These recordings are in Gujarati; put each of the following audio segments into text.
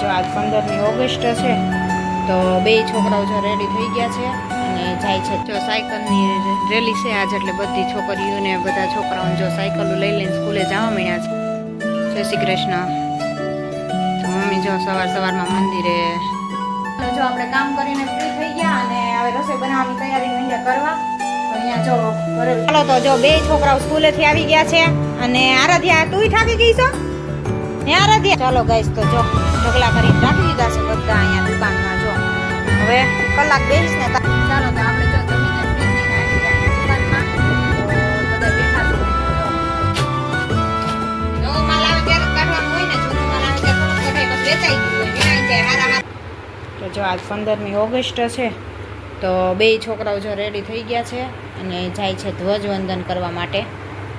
જો આજ 15મી ઓગસ્ટ છે તો બે છોકરાઓ જો રેડી થઈ ગયા છે અને જાય છે જો સાયકલની રેલી છે આજ એટલે બધી છોકરીઓને બધા છોકરાઓને જો સાયકલો લઈ લઈને સ્કૂલે જવા મળ્યા છે. જય શ્રી કૃષ્ણ. તો મમ્મી જો સવારમાં મંદિરે જો આપણે કામ કરીને ફ્રી થઈ ગયા અને હવે રસોઈ બનાવવાની તૈયારી મંડ્યા કરવા. તો અહીંયા જો ચાલો તો જો બે છોકરાઓ સ્કૂલેથી આવી ગયા છે અને આરાધ્યા તું થાકી ગઈ છો? આરાધ્યા ચાલો ગાઈસ તો જો ઢગલા કરીને રાખી દીધા છે બધા અહીંયા દુકાનમાં. જો હવે કલાક બેસીશ ને ચાલો તો આપણે જો જમીને ફ્રી થઈને આવી ગયા દુકાનમાં. તો બધા બેઠા છે. જો માલ આવે ત્યારે કાઢવાનું હોય ને, જૂનો માલ આવે ત્યારે કઢાઈ બસ વેચાઈ ગયું હોય, વિનાઈ જાય હારા. તો જો આજ 15મી ઓગસ્ટ છે તો બે છોકરાઓ જો રેડી થઈ ગયા છે અને જાય છે ધ્વજવંદન કરવા માટે.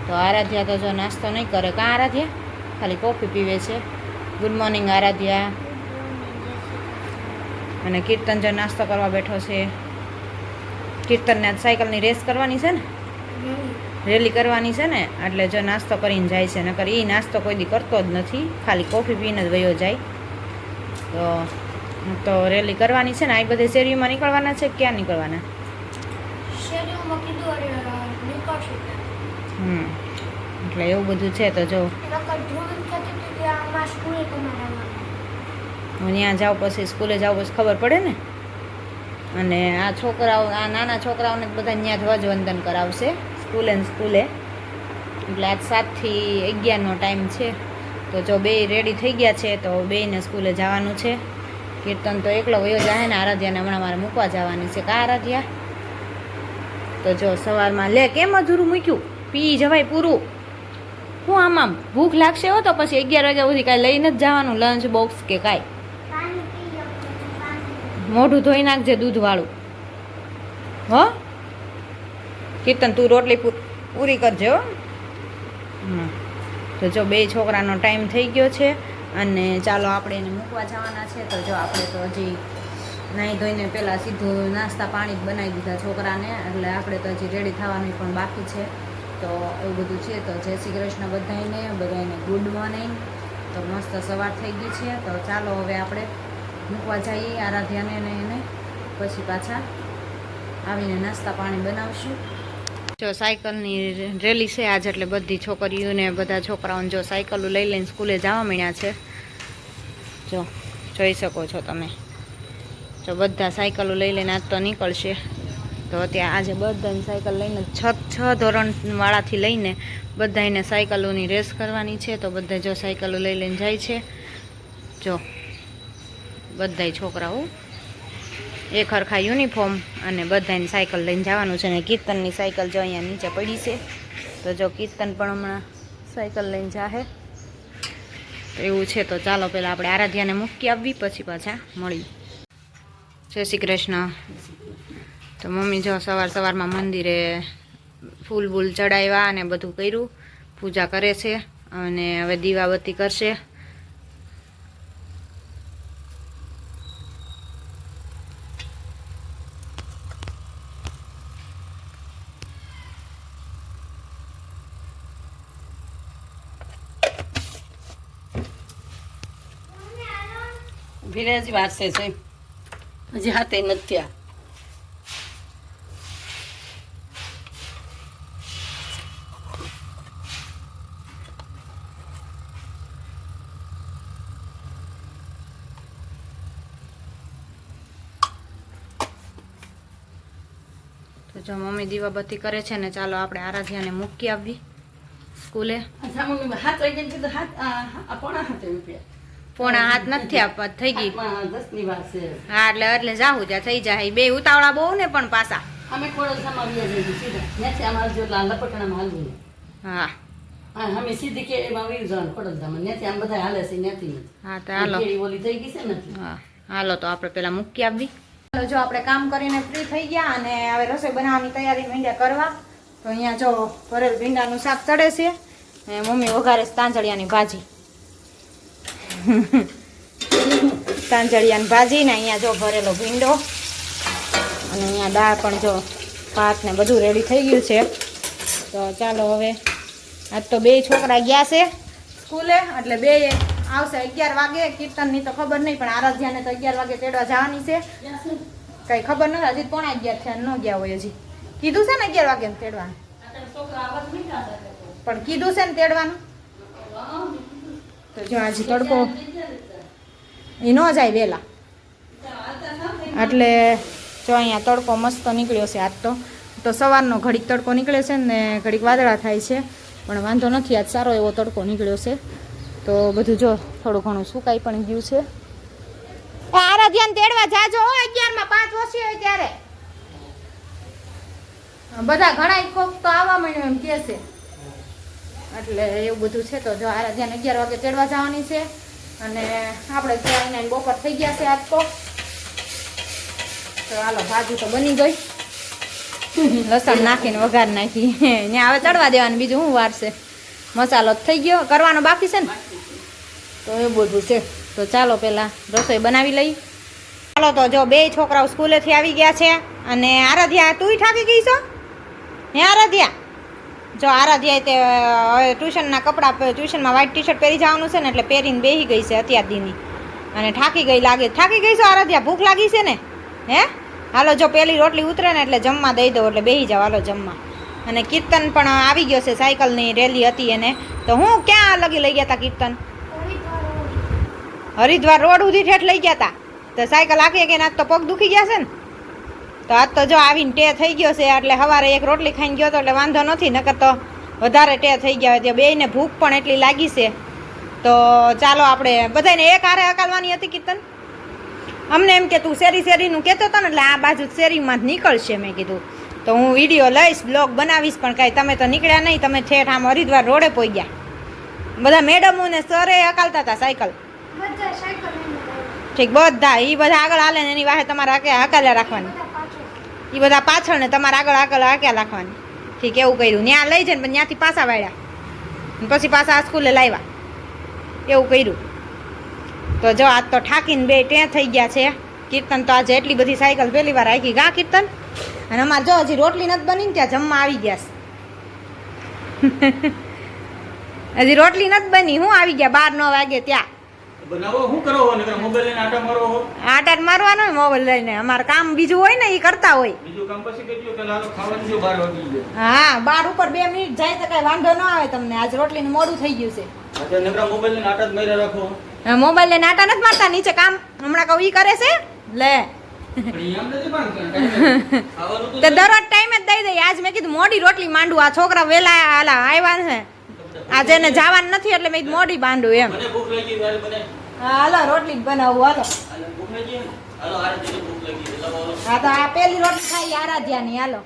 તો આરાધ્યા તો જો નાસ્તો નહીં કરે. કાં આરાધ્યા ખાલી કોફી પીવે છે. Good morning Aaradhya. અને કીર્તન જો નાસ્તો કરવા બેઠો છે. કીર્તનને આજ સાયકલની રેસ કરવાની છે ને, રેલી કરવાની છે ને, એટલે જો નાસ્તો કરીને જાય છે. નકર એ નાસ્તો કોઈ દી કરતો જ નથી, ખાલી કોફી પીને જ વયો જાય. તો રેલી કરવાની છે ને. આ બધી શેરીઓમાં નીકળવાના છે. ક્યાં નીકળવાના? એટલે એવું બધું છે. તો જો ત્યાં જાવ પછી સ્કૂલે જાવ પછી ખબર પડે ને. અને આ છોકરાઓ, આ નાના છોકરાઓને બધા ત્યાં ધ્વજવંદન કરાવશે સ્કૂલે. એટલે આજ 7 થી 11નો ટાઈમ છે. તો જો બે રેડી થઈ ગયા છે તો બેયને સ્કૂલે જવાનું છે. કીર્તન તો એકલો વયો જાય ને. આરાધ્યાને હમણાં મારે મૂકવા જવાની છે. કા આરાધ્યા? તો જો સવારમાં લે કેમ અધૂરું મૂક્યું? પી જવાય પૂરું. હું આમ ભૂખ લાગશે હો તો પછી 11 વાગ્યા સુધી કાંઈ લઈને જ જવાનું, લંચ બોક્સ કે કાંઈ. મોઢું ધોઈ નાખજે દૂધવાળું. હો કીર્તન તું રોટલી પૂરી કરજે હો. તો જો બે છોકરાનો ટાઈમ થઈ ગયો છે અને ચાલો આપણે એને મૂકવા જવાના છે. તો જો આપણે તો હજી નાહી ધોઈને પહેલાં સીધું નાસ્તા પાણી જ બનાવી દીધા છોકરાને, એટલે આપણે તો હજી રેડી થવાનું પણ બાકી છે. તો એવું બધું છે. તો જય શ્રી કૃષ્ણ બધાને ગુડ મોર્નિંગ. તો મસ્ત સવાર થઈ ગઈ છે. તો ચાલો હવે આપણે મૂકવા જઈએ આરાધ્યાને ને એને, પછી પાછા આવીને નાસ્તા પાણી બનાવશું. જો સાયકલની રેલી છે આજ એટલે બધી છોકરીઓને બધા છોકરાઓને જો સાયકલો લઈ લઈને સ્કૂલે જવા મળ્યા છે. જો જોઈ શકો છો તમે. જો બધા સાયકલો લઈ લઈને આજ તો નીકળશે. તો ત્યાં આજે બધાની સાયકલ લઈને 6 ધોરણવાળાથી લઈને બધાને સાયકલોની રેસ કરવાની છે. તો બધા જો સાયકલો લઈ લઈને જાય છે. જો બધાય છોકરાઓ એક હરખા યુનિફોર્મ અને બધાની સાયકલ લઈને જવાનું છે. અને કીર્તનની સાયકલ જો અહીંયા નીચે પડી છે. તો જો કીર્તન પણ હમણાં સાયકલ લઈને જાહે એવું છે. તો ચાલો પહેલાં આપણે આરાધ્યાને મૂકી આવવી પછી પાછા મળી. જય શ્રી કૃષ્ણ. તો મમ્મી જો સવારમાં મંદિરે ફૂલ બૂલ ચડાવ્યા અને બધું કર્યું, પૂજા કરે છે અને હવે દીવાબત્તી કરશે. વિરાજી વારસે છે હજી હાથે નથી થયા. તો જો મમ્મી દીવાબત્તી કરે છે ને ચાલો આપણે આરાધ્યાને મૂકી આવવી સ્કૂલે. હાથ વાગી ગયા તો હાથ પોણા હાથે રૂપિયા પોણા હાથ નથી આપવા થઈ ગઈ. 10ની વાર છે. હા એટલે જાવું ત્યાં થઈ જાય. બે ઉતાવળા બહુ ને પણ પાછા. અમે ખોડલધામમાં વ્યા જઈએ સીધા ત્યાંથી અમારે જો લપટણામાં હાલવું. હા અમે સીધી કેળીમાં વીર જવાનું ખોડલધામમાં. ત્યાંથી આમ બધા હાલે છે ત્યાંથી. હા તો હાલો કેળી ઓલી થઈ ગઈ છે ને. હા હાલો તો આપણે પેલા મૂકી આવવી. જો આપણે કામ કરીને ફ્રી થઈ ગયા અને હવે રસોઈ બનાવવાની તૈયારી મંડ્યા કરવા. તો અહીંયા જો ભરેલ ભીંડાનું શાક ચડે છે અને મમ્મી વઘારે છે તાંજળિયાની ભાજી. તાંજળિયાની ભાજી ને અહીંયા જો ભરેલો ભીંડો અને અહીંયા દાળ પણ જો ભાત ને બધું રેડી થઈ ગયું છે. તો ચાલો હવે આજ તો બે છોકરા ગયા છે સ્કૂલે એટલે બે આવશે 11 વાગે. કીર્તનની તો ખબર નહીં, પણ આરાધ્યાને તો 11 વાગે તેડવા જવાની છે. કઈ ખબર નથી, હજી 11:45 થયા, ન ગયા હોય હજી. કીધું છે ને 11 વાગે તેડવાનું, પણ કીધું છે ને તેડવાનું. તો જો આજે તડકો એ ન જાય વહેલા, એટલે જો અહીંયા તડકો મસ્ત નીકળ્યો છે આજ તો સવારનો ઘડીક તડકો નીકળે છે ને ઘડીક વાદળા થાય છે, પણ વાંધો નથી, આજ સારો એવો તડકો નીકળ્યો છે. તો બધું જો થોડું ઘણું સુકાઈ પણ ગયું છે. આરાધ્યાને તેડવા જાજો 11 માં 5 વર્ષે હોય ત્યારે. બધા ઘણા કોક તો આવવા માંડ્યું એમ કે છે, એટલે એવું બધું છે. તો જો આરાધ્યાને 11 વાગે તેડવા જવાની છે, અને આપણે ત્યાં બપોર થઈ ગયા છે આજ તો હાલો ભાજી તો બની ગઈ, લસણ નાખીને વઘાર નાખી ત્યાં હવે ચડવા દેવાનું, બીજું શું વાર છે. મસાલો થઈ ગયો, કરવાનો બાકી છે ને, તો એ બધું છે. તો ચાલો પહેલાં રસોઈ બનાવી લઈ. ચાલો તો જો બે છોકરાઓ સ્કૂલેથી આવી ગયા છે, અને આરાધ્યા તુંય થાકી ગઈ છો હે આરાધ્યા? જો આરાધ્યા તે હવે ટ્યુશનના કપડાં, ટ્યુશનમાં વ્હાઈટ ટી શર્ટ પહેરી જવાનું છે ને, એટલે પહેરીને બેસી ગઈ છે અત્યાર દીની, અને થાકી ગઈ લાગે. થાકી ગઈ છો આરાધ્યા? ભૂખ લાગી છે ને? હે હાલો, જો પેલી રોટલી ઉતરે ને એટલે જમવા દઈ દો, એટલે બેસી જાવ હાલો જમવા. અને કીર્તન પણ આવી ગયો છે, સાયકલની રેલી હતી એને. તો હું ક્યાં લગી લઈ ગયા હતા કીર્તન? હરિદ્વાર રોડ સુધી ઠેઠ લઈ ગયા હતા. તો સાયકલ આખી કે આજ તો પગ દુખી ગયા છે ને, તો આજ તો જો આવીને ટે થઈ ગયો છે, એટલે સવારે એક રોટલી ખાઈને ગયો તો એટલે વાંધો નથી, નકર તો વધારે ટે થઈ ગયા હોય. બેયને ભૂખ પણ એટલી લાગી છે. તો ચાલો આપણે બધાને એક હારે હકાલવાની હતી કીર્તન. અમને એમ કે તું શેરીનું કહેતો હતો ને, એટલે આ બાજુ શેરીમાં જ નીકળશે મેં કીધું. તો હું વિડીયો લઈશ, બ્લોગ બનાવીશ, પણ કાંઈ તમે તો નીકળ્યા નહીં. તમે ઠેઠ આમ હરિદ્વાર રોડે પહોંચી ગયા. બધા મેડમો ને સરે હકાલતા હતા સાયકલ. ઠીક, બધા એ બધા આગળ હાલે ને એની વાહે તમારે હકાલ્યા રાખવાની, એ બધા પાછળ ને તમારે આગળ હાક્યા રાખવાની. ઠીક, એવું કર્યું. ત્યાં લઈ જાય ને ત્યાંથી પાછા વાળ્યા, પછી પાછા આ સ્કૂલે લાવ્યા, એવું કર્યું. તો જો આજ તો ઠાકીને બે ટે થઈ ગયા છે. કીર્તન તો આજે એટલી બધી સાયકલ પહેલી વાર હાકી ગા કીર્તન. અને અમારે જો હજી રોટલી નથી બની ને ત્યાં જમવા આવી ગયા છે. હજી રોટલી નથી બની, હું આવી ગયા 12-9 વાગે ત્યાં. બનાવો શું કરો હો? નકર મોબાઈલ લઈને આટા મારો હો. આટા મારવાનો મોબાઈલ લઈને, અમારે કામ બીજું હોય ને એ કરતા હોય. બીજું કામ પછી કરજો કે લાલો ખાવાનું જો 12 વાગી જાય. હા, 12 ઉપર 2 મિનિટ જાય તો કઈ વાંધો ન આવે તમને. આજ રોટલીનું મોડું થઈ ગયું છે. અત્યારે નકરા મોબાઈલ લઈને આટા જ માર્યા રાખો. મોબાઈલ લઈને આટા નથી મારતા, નીચે કામ હમણાં કહું ઈ કરે છે લે. પણ એમ નથી પણ ખાવાનું તો દરરોજ ટાઈમે જ દઈ દઈ. આજ મેં કીધું મોડી રોટલી માંડું, આ છોકરા વેલા આલા આવ્યા છે, આજે એને જવાનું નથી એટલે મેં કીધું મોડી બાંધું એમ. મને ભૂખ લાગી ત્યારે બને. હા હાલો રોટલી જ બનાવું હાલો. હાલો ભૂખ લાગી ને? હાલો આરે જેને ભૂખ લાગી છે લાવો. હા તો આ પેલી રોટલી ખાઈ આરાધ્યાની હાલો.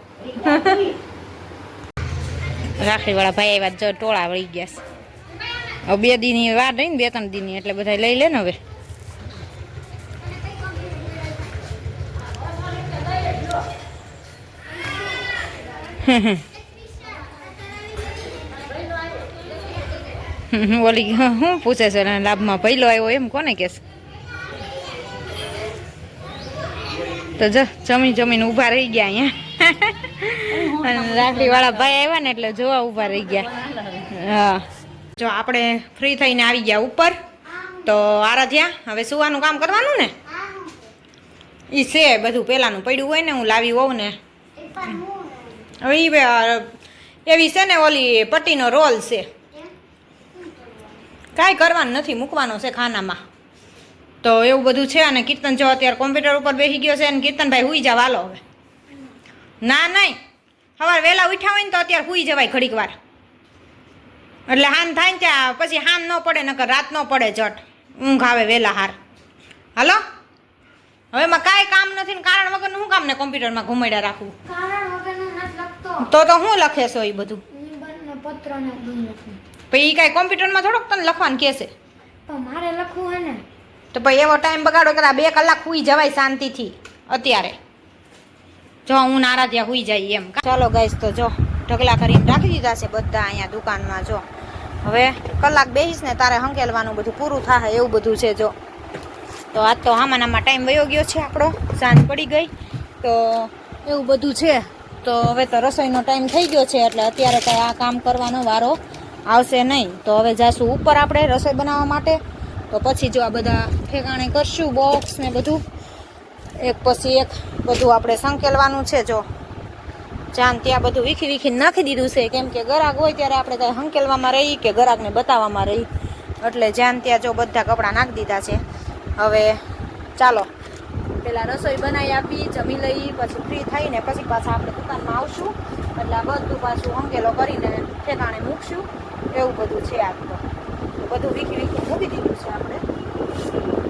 રાખડી વાળા ભાઈ આવ્યા, જો ટોળા વળી ગયા છે. હવે 2 દીની વાર રહી ને, 2-3 દીની, એટલે બધા લઈ લે ને હવે. ઓલી શું પૂછે છે લાભમાં પહેલો આવ્યો એમ કોને કે છે? તો જો જમીને ઊભા રહી ગયા અહીંયા. અને રાખડી વાળા ભાઈ આવ્યા ને એટલે જોવા ઊભા રહી ગયા. હા, જો આપણે ફ્રી થઈને આવી ગયા ઉપર. તો આરાધ્યા હવે સુવાનું કામ કરવાનું ને? એ છે બધું પેલાનું પડ્યું હોય ને, હું લાવી હોઉં ને. હવે એવી છે ને ઓલી પટ્ટીનો રોલ છે, કાંઈ કરવાનું નથી, મૂકવાનો છે ખાનામાં. તો એવું બધું છે. અને કીર્તન જો અત્યારે કોમ્પ્યુટર ઉપર બેસી ગયો છે, અને કીર્તનભાઈ હુઈ જાવ હાલો હવે. ના નહીં, સવારે વહેલા ઉઠ્યા હોય ને તો અત્યારે હુઈ જવાય ઘડીક વાર, એટલે હાન થાય ને ત્યાં પછી હાન ન પડે, નકર રાત ન પડે જટ ઊંઘ આવે વહેલા હાર. હાલો હવે એમાં કાંઈ કામ નથી ને કારણ વગરનું શું કામ ને કોમ્પ્યુટરમાં ઘુમાડ્યા રાખવું? તો હું લખે છો એ બધું? પછી એ કાંઈ કોમ્પ્યુટરમાં થોડોક તને લખવાનું કહેશે? મારે લખવું હે ને. તો પછી એવો ટાઈમ બગાડો કે 2 કલાક હુઈ જવાય શાંતિથી અત્યારે. જો હું આરાધ્યા હુઈ જાય એમ. ચાલો ગાઈસ, તો જો ઢગલા કરીને રાખી દીધા છે બધા અહીંયા દુકાનમાં. જો હવે કલાક બેસીશ ને તારે હંકેલવાનું બધું પૂરું થાય એવું બધું છે. જો તો આજ તો આમાં ટાઈમ વયો ગયો છે આપણો, સાંજ પડી ગઈ, તો એવું બધું છે. તો હવે તો રસોઈનો ટાઈમ થઈ ગયો છે, એટલે અત્યારે કાંઈ આ કામ કરવાનો વારો આવશે નહીં. તો હવે જાશું ઉપર આપણે રસોઈ બનાવવા માટે. તો પછી જો આ બધા ઠેકાણે કરશું બોક્સ ને બધું એક પછી એક બધું આપણે સંકેલવાનું છે. જો જાન ત્યાં બધું વીખી નાખી દીધું છે, કેમ કે ગરાક હોય ત્યારે આપણે ત્યાં હંકેલવામાં રહી કે ગરાકને બતાવવામાં રહી, એટલે જાન ત્યાં જો બધા કપડાં નાખી દીધા છે. હવે ચાલો પેલા રસોઈ બનાવી આપી, જમી લઈ, પછી ફ્રી થઈને પછી પાછા આપણે દુકાનમાં આવશું, એટલે આ બધું પાછું હંકેલો કરીને ઠેકાણે મૂકશું. એવું બધું છે. આજ તો બધું વીખી મૂકી દીધું છે આપણે.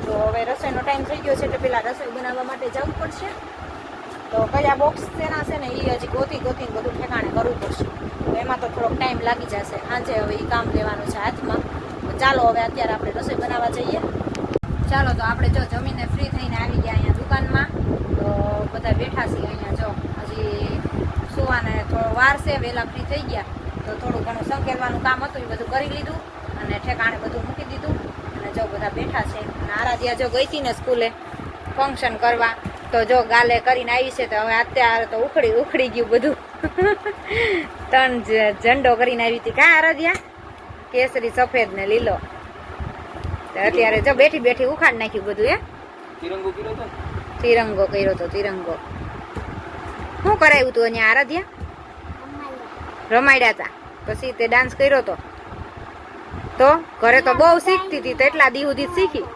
તો હવે રસોઈનો ટાઈમ થઈ ગયો છે, એટલે પેલા રસોઈ બનાવવા માટે જવું પડશે. તો કયા બોક્સ તેના છે ને એ હજી ગોતીને બધું ઠેકાણે કરવું પડશે. તો એમાં તો થોડોક ટાઈમ લાગી જશે. સાંજે હવે એ કામ લેવાનું છે હાથમાં. તો ચાલો હવે અત્યારે આપણે રસોઈ બનાવવા જઈએ. ચાલો તો આપણે જો જમીને ફ્રી થઈને આવી ગયા અહીંયા દુકાનમાં. તો બધા બેઠા છીએ અહીંયા. જો હજી સુવાને થોડો વાર છે, વહેલા ફ્રી થઈ ગયા તો થોડું ઘણું સંકેલવાનું કામ હતું એ બધું કરી લીધું અને ઠેકાણે બધું મૂકી દીધું. અને જો બધા બેઠા છે. અને આરાધ્યા જો ગઈ હતી ને સ્કૂલે ફંક્શન કરવા, તો જો ગાલે કરીને આવી છે. તો હવે અત્યારે તો ઉખડી ગયું બધું. 3 ઝંડો કરીને આવી હતી કા આરાધ્યા, કેસરી, સફેદ ને લીલો. તો અત્યારે જો બેઠી ઉખાડ નાખ્યું બધું. તિરંગો કર્યો તો તિરંગો કર્યો તો તિરંગો. શું કરાવ્યું તું અહીંયા આરાધ્યા? રમાડ્યા હતા. પછી તે ડાન્સ કર્યો તો ઘરે તો બહુ શીખતી હતી, તો એટલા દી સુધી શીખી.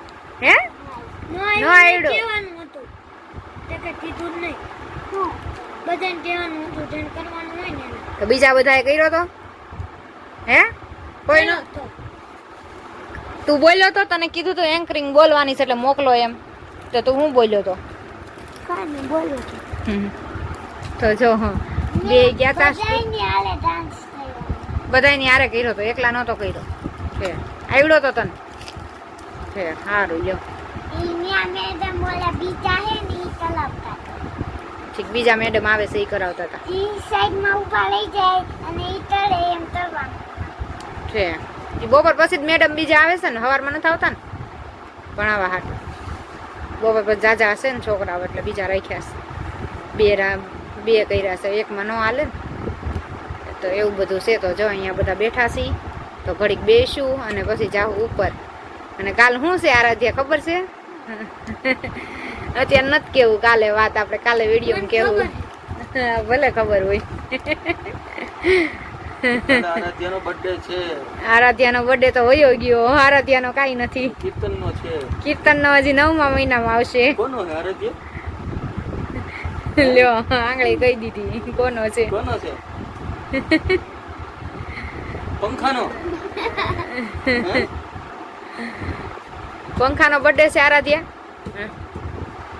હે નો નો આવડ્યો. કહેવાનું હતું તે કે કીધું જ નહીં. બધાને કહેવાનું હતું જેને કરવાનું હોય ને એને. તો બીજા બધાએ કર્યો તો? હે કોઈ નો? તો તું બોલ્યો તો? તને કીધું તો એન્કરિંગ બોલવાની છે એટલે મોકલો એમ, તો તું હું બોલ્યો તો? કાંઈ બોલ્યો તો તો જો બે ગયા તા બધાયની હાલે ડાન્સ કર્યો. બધાની હારે કર્યો તો, એકલા નહોતો કર્યો. છે આવડ્યો તો તને? છે સારું લ્યો. ઈન્યા મેડમ ઓલા બીજા હે ને ઈ કલાવતા. ઠીક, બીજા મેડમ આવે છે એ કરાવતા હતા. ઈ સાઈડમાં ઊભા લઈ જાય અને ઈ તળે એમ કરવાનું. છે એ બપોર પછી જ મેડમ બીજા આવે છે ને, સવારમાં નથી આવતા ને ભણાવવા હાટું. બપોર પછી જાજા હશે ને છોકરાઓ, એટલે બીજા રાખ્યા છે. બે કર્યા છે, એકમાં ન હાલે ને. તો એવું બધું છે. તો જો અહીંયા બધા બેઠા છીએ, તો ઘડીક બેસું અને પછી જાઉં ઉપર. અને કાલ શું છે આરાધ્યા ખબર છે? અત્યારે નથી કેવું કાલે વાત, આપણે કાલે વિડીયો કેવું. ભલે ખબર હોય. આરાધ્યાનો બર્થડે છે. આરાધ્યાનો બર્થડે તો વયો ગયો. આરાધ્યાનો કાંઈ નથી. કીર્તનનો છે. કીર્તનનો હજી 9મા મહિનામાં આવશે. કોનો છે આરાધ્યા? લ્યો આંગળી કહી દીધી કોનો છે. કોનો છે? પંખાનો. પંખાનો બર્થડે છે આરાધ્યા.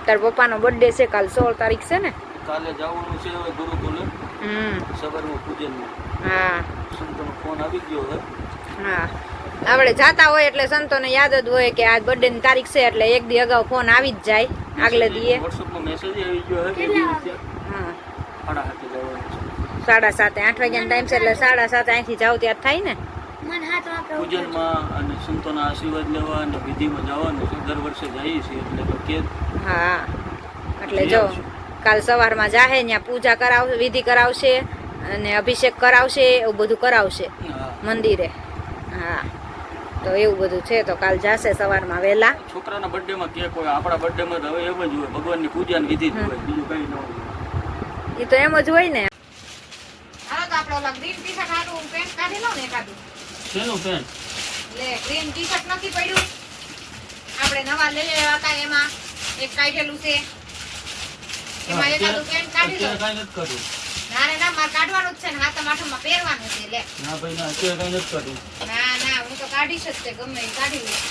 તાર પપ્પાનો બર્થડે છે કાલ 16 તારીખ છે ને. કાલે જવાનું છે હવે ગુરુકુલે. સવારમાં પૂજનમાં. હા સંતોનો ફોન આવી ગયો છે. હા, આપણે જાતા હોય એટલે સંતોને યાદ જ હોય કે આજ બર્થડે ની તારીખ છે, એટલે એક દી અગાઉ ફોન આવી જ જાય. આગલે દીએ વોટ્સએપમાં મેસેજ આવી ગયો છે કે હા 7:30 જવાનું છે. 7:30 8 વાગ્યાનો ટાઈમ છે, એટલે 7:30 અહીંથી જાવ ત્યારે થાય ને. મને હાથ વાગે પૂજનમાં અને સંતોના આશીર્વાદ લેવા અને વિધિમાં જવાનું છે. દર વર્ષે જઈએ છીએ એટલે તો કે હા, એટલે જો કાલ સવારમાં જાહે ત્યાં પૂજા કરાવશે, વિધિ કરાવશે અને અભિષેક કરાવશે, એવું બધું કરાવશે મંદિરે. હા, તો એવું બધું છે. તો કાલ જાશે સવારમાં વહેલા. છોકરાના બર્થડેમાં કેક હોય, આપણા બર્થડેમાં તો હવે એમ જ હોય, ભગવાનની પૂજાની વિધિ જ હોય, બીજું કઈ ન હોય. એ તો એમ જ હોય ને. હાલો તો આપણે ઓલા ગ્રીન ટી-શર્ટ હારું પેન્ટ કાઢી લો ને એકાદું. શેનું પેન્ટ? લે ગ્રીન ટી-શર્ટ નથી પડ્યું આપણે નવા લઈ લેવા હતા, એમાં એક કાઢેલું છે, એમાં એકાદું પેન્ટ કાઢી લો. અત્યારે કાંઈ નથી કર્યું. ના રે ના, મારે કાઢવાનું જ છે ને, હાથમ આઠમમાં પહેરવાનું છે. લે ના ભાઈ ના, અત્યારે કાંઈ નથી કર્યું. ના હું તો કાઢીશ જ તે, ગમે એ કાઢી લઈશ.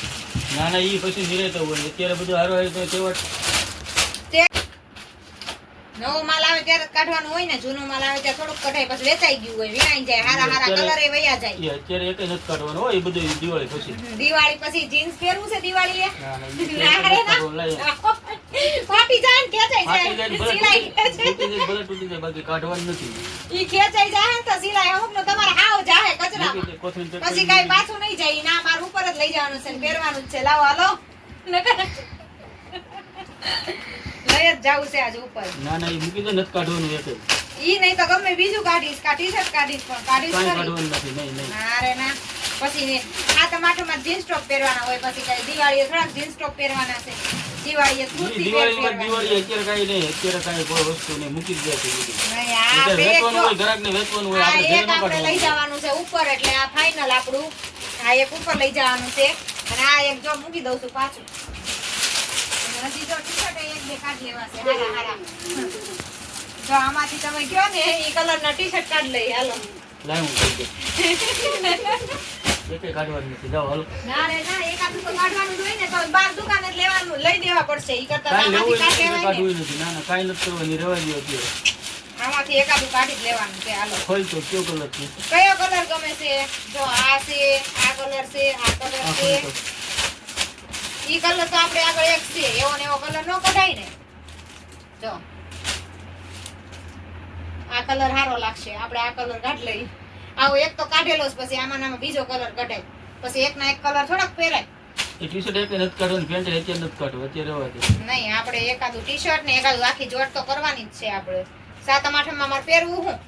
ના ના, ઈ પછી નિરાતે હોય. અત્યારે બધું હારો હોય તો તેવડ નવો માલ આવે ત્યારે જ કાઢવાનું હોય ને, જૂનો માલ આવે ત્યારે થોડુંક કઢાય, પછી વેચાઈ ગયું હોય, વિનાઈ જાય, હારા કલર એ વયા જાય. ઈ અત્યારે એક જ નથી કાઢવાનું હોય, એ બધું દિવાળી પછી. દિવાળી પછી જીન્સ પહેરવું છે દિવાળીએ. ના ના, ઈ ના રે ના. કાઢવાનું લઈ. ફાટી જાય ને ખેંચાઈ ફાટી જાય, જાય, ભલે સિલાઈ તૂટી જાય, ભલે તૂટી જાય, બાકી કાઢવાનું નથી. ઈ ખેંચાઈ જાય તો સિલાઈ અમુકનો તમારે હાવ જાહે કચરામાં. મૂકી દે, કોથળી ચટણી પછી કઈ પાછું નહીં જાય. ના, માર ઉપર જ લઈ જવાનું છે ને પહેરવાનું જ છે. લાવો હાલો, નકર લઈ જ જાવું છે આજ ઉપર. ના ના, ઈ મૂકી દે, નથી કાઢવાનું એક જ. ઈ નહીં તો ગમે બીજું કાઢીશ, ટી-શર્ટ કાઢીશ, પણ કાઢીશ કાંઈ ખરી. કાઢવાનું નથી, નહીં નહીં. ના રે ના, પછી સાતમ આઠમમાં જીન્સ ટોપ પહેરવાના હોય, પછી કઈ દિવાળીએ થોડાક જીન્સ ટોપ પહેરવાના છે, દિવાળીએ કુર્તી દિવાળીમાં પહેરવાની. દિવાળી અત્યારે કાંઈ નહીં, અત્યારે કાંઈ કોઈ વસ્તુ નહીં, મૂકી જ દે છે બધું. નહીં, આ એટલે આપણે એક વેચવાનું જો- હોય, ગ્રાહકને વેચવાનું હોય, આ આપણે ઘરે એક ન આપણે લઈ કાઢવાનું. જવાનું છે ઉપર, એટલે આ ફાઇનલ આપણું આ એક ઉપર લઈ જવાનું છે, અને આ એક જો મૂકી દઉં છું પાછું. અને હજી જો ટી-શર્ટ એક બે કાઢી લેવા છે હારા હારા. જો આમાંથી તમે કયો ને એ કલરના ટી-શર્ટ કાઢી લઈ હાલો. લાય હું કહી દઉં. એકેય કાઢવાનું નથી, જાઓ હાલો. ના રે ના, એકાદું તો કાઢવાનું જ હોય ને, તો બાર દુકાને જ લેવાનું લઈ દેવા પડશે. ઈ કરતા કાંઈ લેવું આમાંથી હોય કાઢી ને લેવાય ને. કાઢવું નથી. ના ના કાંઈ નથી કરવાની, રહેવા દ્યો અત્યારે. આમાંથી એકાદું કાઢી જ લેવાનું છે હાલો. ખોલ તો કયો કલર છે? કયો કલર ગમે છે? જો આ છે, આ કલર છે, આ કલર આ છે. ખોલ તો. ઈ કલર તો આપણે આગળ એક છે, એવો ને એવો કલર નો કઢાય ને. જો આ કલર સારો લાગશે, આપણે આ કલર કાઢી લઈએ. આવો એક તો કાઢેલો જ, પછી આમાં ને આમાં બીજો કલર કઢાય, પછી એકના એક કલર થોડોક પહેરાય. એ ટી-શર્ટ એકેય નથી કાઢવાની, પેન્ટ અત્યારે નથી કાઢવું, અત્યારે રહેવા દે. નહીં, આપણે એકાદું ટી-શર્ટ ને એકાદું આખી જોડ તો કરવાની જ છે આપણે. સાતમ આઠમમાં મારે પહેરવું હું